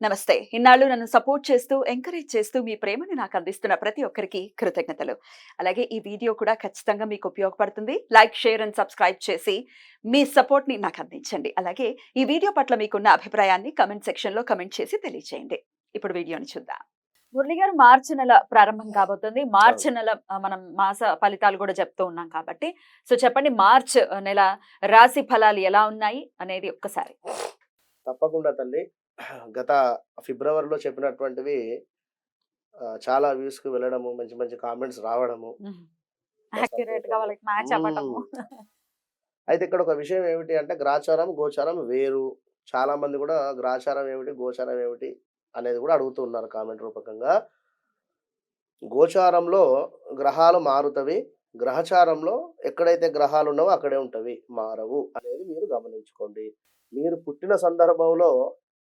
నమస్తే. ఇన్నాళ్ళు నన్ను సపోర్ట్ చేస్తూ, ఎంకరేజ్ చేస్తూ మీ ప్రేమని నాకు అందిస్తున్న ప్రతి ఒక్కరికి కృతజ్ఞతలు. అలాగే ఈ వీడియో కూడా ఖచ్చితంగా మీకు ఉపయోగపడుతుంది. లైక్, షేర్ అండ్ సబ్స్క్రైబ్ చేసి మీ సపోర్ట్‌ని నాకు అందించండి. అలాగే ఈ వీడియో పట్ల మీకున్న అభిప్రాయాన్ని కామెంట్ సెక్షన్‌లో కామెంట్ చేసి తెలియజేయండి. ఇప్పుడు వీడియోని చూద్దాం. మురళి గారు, మార్చి నెల ప్రారంభం కాబోతుంది. అవును. మార్చి నెల మనం మాస ఫలితాలు కూడా చెప్తూ ఉన్నాం కాబట్టి, సో చెప్పండి, మార్చ్ నెల రాశి ఫలాలు ఎలా ఉన్నాయి అనేది ఒక్కసారి? తప్పకుండా తల్లి. గత ఫిబ్రవరిలో చెప్పినటువంటివి చాలా వ్యూస్‌కి వెళ్ళడము, మంచి మంచి కామెంట్స్ రావడము, హ్మ్. బా యాక్యురేట్‌గా సంతోషము. వాళ్ళకి మ్యాచ్ అవ్వటము. హ్మ్. అయితే ఇక్కడ ఒక విషయం ఏమిటి అంటే గ్రాచారం, గోచారం వేరు. చాలామంది గూడా గ్రాచారం ఏమిటి, గోచారం ఏమిటి అనేది గూడా అడుగుతూ ఉన్నారు కామెంట్ రూపకంగా. గోచారంలో గ్రహాలు మారుతవి. గ్రహచారంలో ఎక్కడైతే గ్రహాలున్నావో అక్కడే ఉంటవి. మారవు అనేది మీరు గమనించుకోండి. మీరు పుట్టిన సందర్భంలో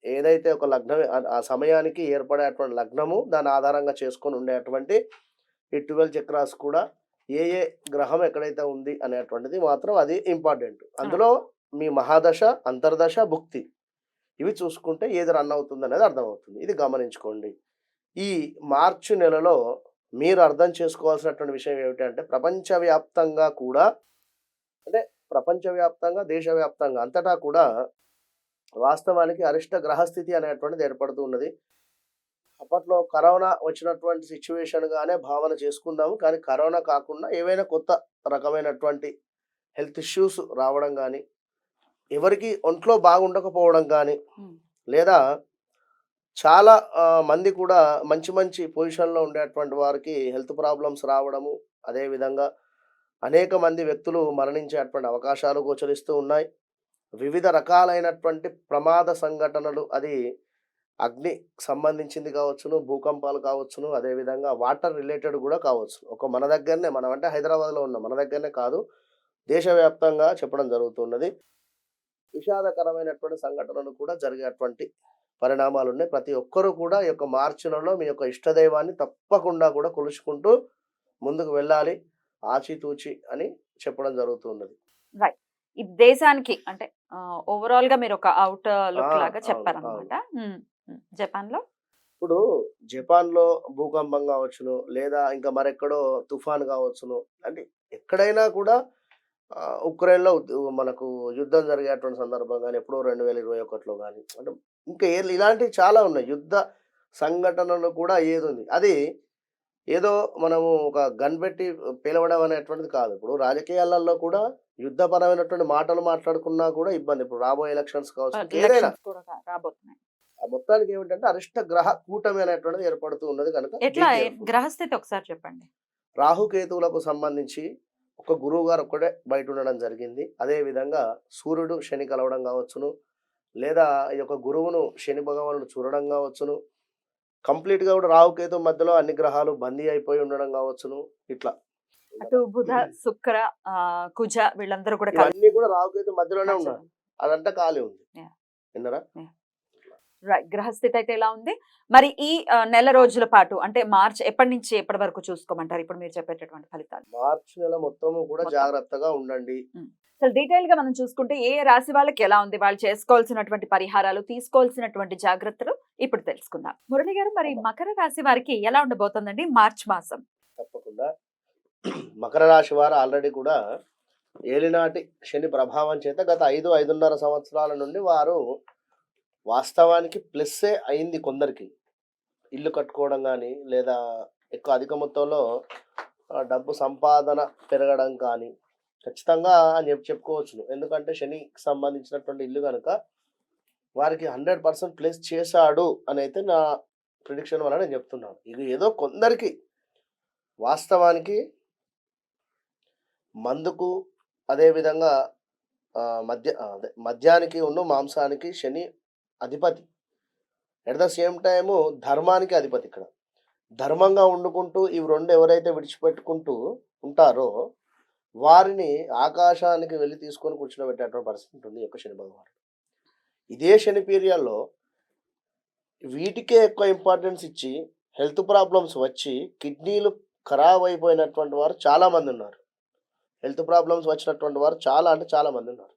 ఏదైతే ఒక లగ్నం ఆ సమయానికి ఏర్పడేటువంటి లగ్నము, దాన్ని ఆధారంగా చేసుకొని ఉండేటువంటి ఈ 12 చక్రాస్ కూడా ఏ ఏ గ్రహం ఎక్కడైతే ఉంది అనేటువంటిది మాత్రం అది ఇంపార్టెంట్. ఆ! అందులో మీ మహాదశ, అంతర్దశ, భుక్తి ఇవి చూసుకుంటే ఏది రన్ అవుతుందనేది అర్థమవుతుంది. ఇది గమనించుకోండి. ఈ మార్చి నెలలో మీరు అర్థం చేసుకోవాల్సినటువంటి విషయం ఏమిటంటే ప్రపంచవ్యాప్తంగా కూడా అంటే ప్రపంచవ్యాప్తంగా, దేశవ్యాప్తంగా అంతటా కూడా వాస్తవానికి అరిష్ట గ్రహస్థితి అనేటువంటిది ఏర్పడుతూ ఉన్నది. అప్పట్లో కరోనా వచ్చినటువంటి సిట్యుయేషన్‌గానే భావన చేసుకుందాము. కానీ కరోనా కాకుండా ఏవైనా కొత్త రకమైనటువంటి హెల్త్ ఇష్యూస్ రావడం గానీ, ఎవరికీ ఒంట్లో బాగుండకపోవడం గానీ, హ్మ్. లేదా చాలా మంది కూడా మంచి మంచి పొజిషన్‌లో ఉండేటువంటి వారికి హెల్త్ ప్రాబ్లమ్స్ రావడము, అదే విధంగా అనేక మంది వ్యక్తులు మరణించేటువంటి అవకాశాలు గోచరిస్తూ ఉన్నాయి. వివిధ రకాలైనటువంటి ప్రమాద సంఘటనలు అది అగ్ని సంబంధించింది కావచ్చును, భూకంపాలు కావచ్చును, అదే విధంగా వాటర్ రిలేటెడ్ గూడా కావచ్చు. మన దగ్గరనే మనం అంటే హైదరాబాద్‌లో ఉన్నాం. మన దగ్గరనే కాదు, దేశవ్యాప్తంగా చెప్పడం జరుగుతున్నది. విషాదకరమైనటువంటి సంఘటనలు కూడా జరిగేటువంటి పరిణామాలున్నాయి. ప్రతి ఒక్కరు కూడా ఈ యొక్క మార్చి నెలలో మీ యొక్క ఇష్టదైవాన్ని తప్పకుండా కూడా కొలుచుకుంటూ ముందుకు వెళ్ళాలి. ఆచితూచి అని చెప్పడం జరుగుతున్నది. రైట్. ఈ దేశానికి అంటే ఓవరాల్‌గా మీరొక ఔట్ ఆ! లుక్ లాగా అవును. అవును. చెప్పారనమాట. హ్మ్. హ్మ్. జపాన్‌లో? ఇప్పుడు జపాన్‌లో భూకంపం గావచ్చును, లేదా ఇంకా మరెక్కడో తుఫాన్ గావచ్చును. అంటే ఎక్కడైనా కూడా ఉక్రెయిన్‌లో మనకు యుద్ధం జరిగేటువంటి సందర్భం గాని, ఎప్పుడో 2021లో గాని, అంటే ఇంకా ఇలాంటివి చాలా ఉన్నాయి. యుద్ధ సంఘటనలు కూడా ఏదుంది. అది ఏదో మనము ఒక గన్ పెట్టి పేలవడం అనేటువంటిది కాదు. ఇప్పుడు రాజకీయాలలో కూడా యుద్ధపరమైనటువంటి మాటలు మాట్లాడుకున్నా కూడా ఇబ్బంది. ఇప్పుడు రాబోయే ఎలక్షన్స్ కావచ్చు, ఇంకేదైనా. ఎలక్షన్స్ కూడా రాబోతున్నాయి. ఆ మొత్తానికి ఏమిటంటే అరిష్ట గ్రహ కూటమి అనేటువంటిది ఏర్పడుతూ ఉన్నది కనుక బీ ఎట్లా కేర్‌ఫుల్. గ్రహస్థితి ఒకసారి చెప్పండి? రాహుకేతువులకు సంబంధించి ఒక గురువుగారు ఒక్కడే బయట ఉండడం జరిగింది. అదే విధంగా సూర్యుడు, శని కలవడం కావచ్చును, లేదా ఈ యొక్క గురువును శని భగవానుడు చూడడం కావచ్చును. కంప్లీట్‌గా కూడా రాహుకేతు మధ్యలో అన్ని గ్రహాలు బందీ అయిపోయి ఉండడం కావచ్చును. ఇట్లా. అటు బుధ, శుక్ర, కుజ వీళ్ళందరూ కూడా కలిసి ఇవన్నీ కూడా రాహుకేతు మధ్యలోనే ఉన్నారు. నచ్చడం. అదంతా ఖాళీ ఉంది. యాహ్! విన్నారా? యాహ్! రైట్. గ్రహస్థితి అయితే ఎలా ఉంది? మరి ఈ నెల రోజుల పాటు అంటే మార్చ్ ఎప్పటి నుంచి ఎప్పటి వరకు చూసుకోమంటారు? ఇప్పుడు మీరు చెప్పేటటువంటి ఫలితాలు మార్చి నెల మొత్తము కూడా మొత్తం. జాగ్రత్తగా ఉండండి. హ్మ్. అసలు డీటెయిల్‌గా మనం చూసుకుంటే ఏ రాశి వాళ్ళకి ఎలా ఉంది? వాళ్ళు చేసుకోవాల్సినటువంటి పరిహారాలు, తీసుకోవాల్సినటువంటి జాగ్రత్తలు ఇప్పుడు తెలుసుకుందాం. మురళి గారు, మరి అమ్మ మకర రాశి వారికి ఎలా ఉండబోతుందండి మార్చ్ మాసం? తప్పకుండా. మకర రాశి వారు ఆల్రెడీ కూడా ఏలినాటి శని ప్రభావం చేత గత 5, 5.5 సంవత్సరాల నుండి వారు వాస్తవానికి ప్లస్సే అయింది కొందరికి. ఇల్లు కట్టుకోవడం గానీ, లేదా ఎక్కువ అధిక మొత్తంలో డబ్బు సంపాదన పెరగడం కానీ, ఖచ్చితంగా అని చెప్పుకోవచ్చును. ఎందుకంటే శనికి సంబంధించినటువంటి ఇల్లు గనక వారికి 100% ప్లస్ చేశాడు అనైతే నా ప్రిడిక్షన్ వల్ల నేను చెప్తున్నాను. ఇది ఏదో కొందరికి వాస్తవానికి మందుకు అదే విధంగా అదే మద్యానికి మాంసానికి శని అధిపతి. ఎట్ ద సేమ్ టైము ధర్మానికి అధిపతి ఇక్కడ. ధర్మంగా వండుకుంటూ ఇవి 2 ఎవరైతే విడిచిపెట్టుకుంటూ ఉంటారో, వారిని ఆకాశానికి వెళ్లి తీసుకొని కూర్చోబెట్టేటువంటి పరిస్థితి ఉంటుంది ఈ యొక్క శని భగవానుడు. ఇదే శని పీరియడ్‌లో వీటికే ఎక్కువ ఇంపార్టెన్స్ ఇచ్చి, హెల్త్ ప్రాబ్లమ్స్ వచ్చి, కిడ్నీలు ఖరాబ్ అయిపోయినటువంటి వారు చాలామందున్నారు. హెల్త్ ప్రాబ్లమ్స్ వచ్చినటువంటి వారు చాలా అంటే చాలా మందున్నారు.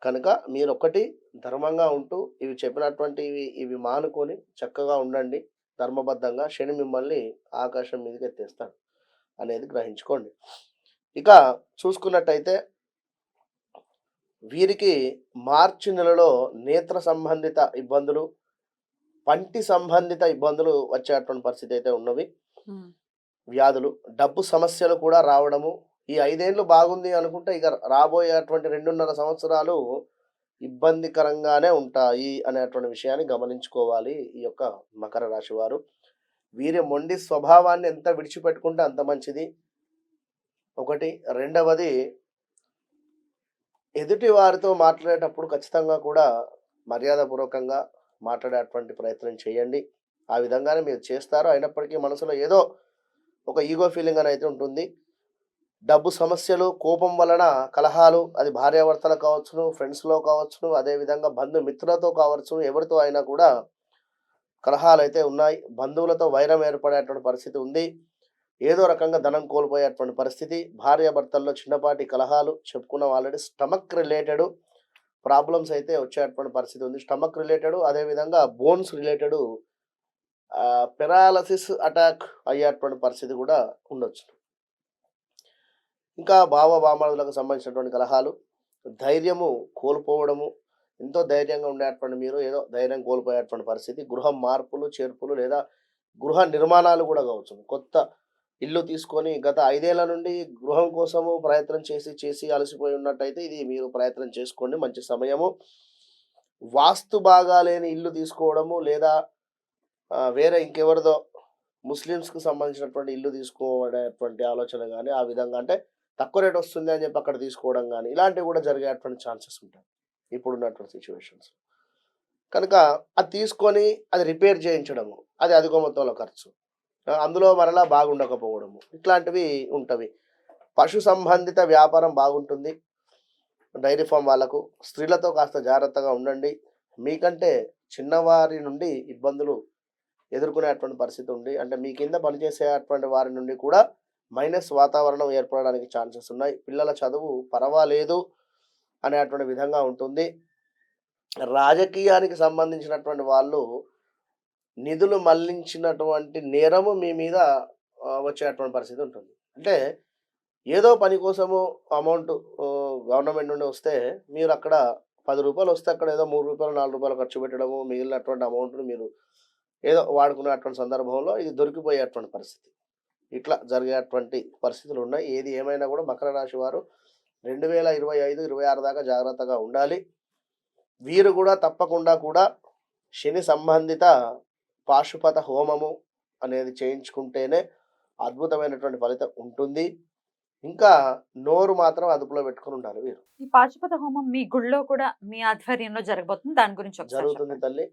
కనుక మీరొక్కటి ధర్మంగా ఉంటూ ఇవి చెప్పినటువంటివి ఇవి మానుకొని చక్కగా ఉండండి. ధర్మబద్ధంగా శని మిమ్మల్ని ఆకాశం మీదకి ఎత్తేస్తాడు అనేది గ్రహించుకోండి. ఇక చూసుకున్నట్టయితే వీరికి మార్చి నెలలో నేత్ర సంబంధిత ఇబ్బందులు, పంటి సంబంధిత ఇబ్బందులు వచ్చేటువంటి పరిస్థితి అయితే ఉన్నవి. వ్యాధులు, డబ్బు సమస్యలు కూడా రావడము. ఈ 5 ఏళ్ళు బాగుంది అనుకుంటే ఇక రాబోయేటువంటి 2.5 సంవత్సరాలు ఇబ్బందికరంగానే ఉంటాయి అనేటువంటి విషయాన్ని గమనించుకోవాలి ఈ యొక్క మకర రాశి వారు. వీరి మొండి స్వభావాన్ని ఎంత విడిచిపెట్టుకుంటే అంత మంచిది. ఒకటి. రెండవది, ఎదుటి వారితో మాట్లాడేటప్పుడు ఖచ్చితంగా కూడా మర్యాదపూర్వకంగా మాట్లాడేటువంటి ప్రయత్నం చేయండి. ఆ విధంగానే మీరు చేస్తారు. అయినప్పటికీ మనసులో ఏదో ఒక ఈగో ఫీలింగ్ అనేది ఉంటుంది. డబ్బు సమస్యలు, కోపం వలన కలహాలు, అది భార్యాభర్తలు కావచ్చును, ఫ్రెండ్స్‌లో కావచ్చును, అదేవిధంగా బంధుమిత్రులతో కావచ్చును, ఎవరితో అయినా కూడా కలహాలైతే ఉన్నాయి. బంధువులతో వైరం ఏర్పడేటువంటి పరిస్థితి ఉంది. ఏదో రకంగా ధనం కోల్పోయేటువంటి పరిస్థితి. భార్యాభర్తల్లో చిన్నపాటి కలహాలు చెప్పుకున్నాం ఆల్రెడీ. స్టమక్ రిలేటెడ్ ప్రాబ్లమ్స్ అయితే వచ్చేటువంటి పరిస్థితి ఉంది. స్టమక్ రిలేటెడ్, అదేవిధంగా బోన్స్ రిలేటెడ్ పెరాలసిస్ అటాక్ అయ్యేటువంటి పరిస్థితి కూడా ఉండొచ్చు. ఇంకా బావబామరులకు సంబంధించినటువంటి కలహాలు, ధైర్యము కోల్పోవడము. ఎంతో ధైర్యంగా ఉండేటువంటి మీరు ఏదో ధైర్యం కోల్పోయేటువంటి పరిస్థితి. గృహ మార్పులు, చేర్పులు లేదా గృహ నిర్మాణాలు కూడా కావచ్చు. కొత్త ఇల్లు తీసుకొని గత 5 ఏళ్ల నుండి గృహం కోసము ప్రయత్నం చేసి అలసిపోయి ఉన్నట్టయితే ఇది మీరు ప్రయత్నం చేసుకోండి. మంచి సమయము. వాస్తు బాగాలేని ఇల్లు తీసుకోవడము లేదా వేరే ఇంకెవరిదో ముస్లిమ్స్‌కి సంబంధించినటువంటి ఇల్లు తీసుకోవడేటువంటి ఆలోచన గాని, ఆ విధంగా అంటే తక్కువ రేట్ వస్తుంది అని చెప్పి అక్కడ తీసుకోవడం గాని, ఇలాంటివి కూడా జరిగేటువంటి ఛాన్సెస్ ఉంటాయి ఇప్పుడున్నటువంటి సిట్యుయేషన్స్. కనుక అది తీసుకొని అది రిపేర్ చేయించడము, అది అధిక మొత్తంలో ఖర్చు. అందులో మరలా బాగుండకపోవడము, ఇట్లాంటివి ఉంటవి. పశు సంబంధిత వ్యాపారం బాగుంటుంది. డైరీ ఫార్మ్ వాళ్ళకు. స్త్రీలతో కాస్త జాగ్రత్తగా ఉండండి. మీకంటే చిన్నవారి నుండి ఇబ్బందులు ఎదుర్కొనేటువంటి పరిస్థితి ఉంది. అంటే మీ కింద పనిచేసేటువంటి వారి నుండి కూడా మైనస్ వాతావరణం ఏర్పడడానికి ఛాన్సెస్ ఉన్నాయి. పిల్లల చదువు పర్వాలేదు అనేటువంటి విధంగా ఉంటుంది. రాజకీయానికి సంబంధించినటువంటి వాళ్ళు నిధులు మళ్లించినటువంటి నేరము మీ మీద వచ్చేటువంటి పరిస్థితి ఉంటుంది. అంటే ఏదో పని కోసము అమౌంట్ గవర్నమెంట్ నుండి వస్తే మీరు అక్కడ ₹10 వస్తే అక్కడ ఏదో ₹3, ₹4 ఖర్చు పెట్టడము, మిగిలినటువంటి అమౌంట్‌ని మీరు ఏదో వాడుకునేటువంటి సందర్భంలో ఇది దొరికిపోయేటువంటి పరిస్థితి. ఇట్లా జరిగేటువంటి పరిస్థితులు ఉన్నాయి. ఏది ఏమైనా కూడా మకర రాశి వారు 2025, 26 దాకా జాగ్రత్తగా ఉండాలి. వీరు కూడా తప్పకుండా కూడా శని సంబంధిత పాశుపత హోమము అనేది చేయించుకుంటేనే అద్భుతమైనటువంటి ఫలితం ఉంటుంది. ఇంకా నోరు మాత్రం అదుపులో పెట్టుకొని ఉండాలి వీరు. ఈ పాశుపత హోమం మీ గుడిలో కూడా మీ ఆధ్వర్యంలో జరగబోతుంది. దాని గురించి ఒకసారి జరుగుతుంది చెప్పండి. తల్లి.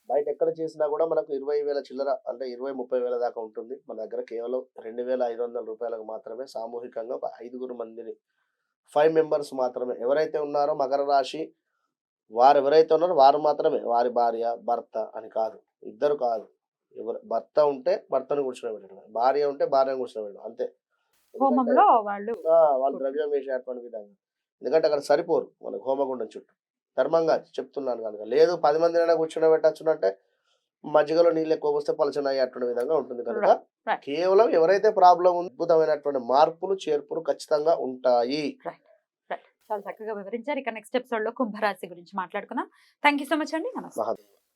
బయట ఎక్కడ చేసినా కూడా మనకు 20,000 చిల్లర అంటే 20, 30,000 దాకా ఉంటుంది. మన దగ్గర కేవలం ₹2,500 మాత్రమే సామూహికంగా ఒక 5 మందిని 5 మెంబర్స్ మాత్రమే ఎవరైతే ఉన్నారో మకర రాశి వారు ఎవరైతే ఉన్నారో వారు మాత్రమే. వారి భార్య, భర్త అని కాదు. ఇద్దరు కాదు. భర్త ఉంటే భర్తను కూర్చోబెట్టడం. భార్య ఉంటే భార్యను కూర్చోబెట్టడం అంతే. ఎందుకంటే హోమంలో వాళ్ళు వాళ్ళు ద్రవ్యం వేసేటువంటి విధంగా. ఎందుకంటే అక్కడ సరిపోరు మనకు హోమగుండం చుట్టూ. ధర్మంగా చెప్తున్నాను కనుక. లేదు 10 మందినైనా కూర్చోబెట్టొచ్చునంటే మజ్జిగలో నీళ్ళు ఎక్కువ పోస్తే పలచన అయ్యేటువంటి విధంగా ఉంటుంది కనుక రైట్. కేవలం ఎవరైతే ప్రాబ్లం ఉందో అద్భుతమైనటువంటి మార్పులు, చేర్పులు ఖచ్చితంగా ఉంటాయి. రైట్. రైట్. చాలా చక్కగా వివరించారు. ఇక నెక్స్ట్ ఎపిసోడ్‌లో కుంభరాశి గురించి మాట్లాడుకుందాం. థాంక్ యూ సో మచ్ అండి. నమస్తే. మహా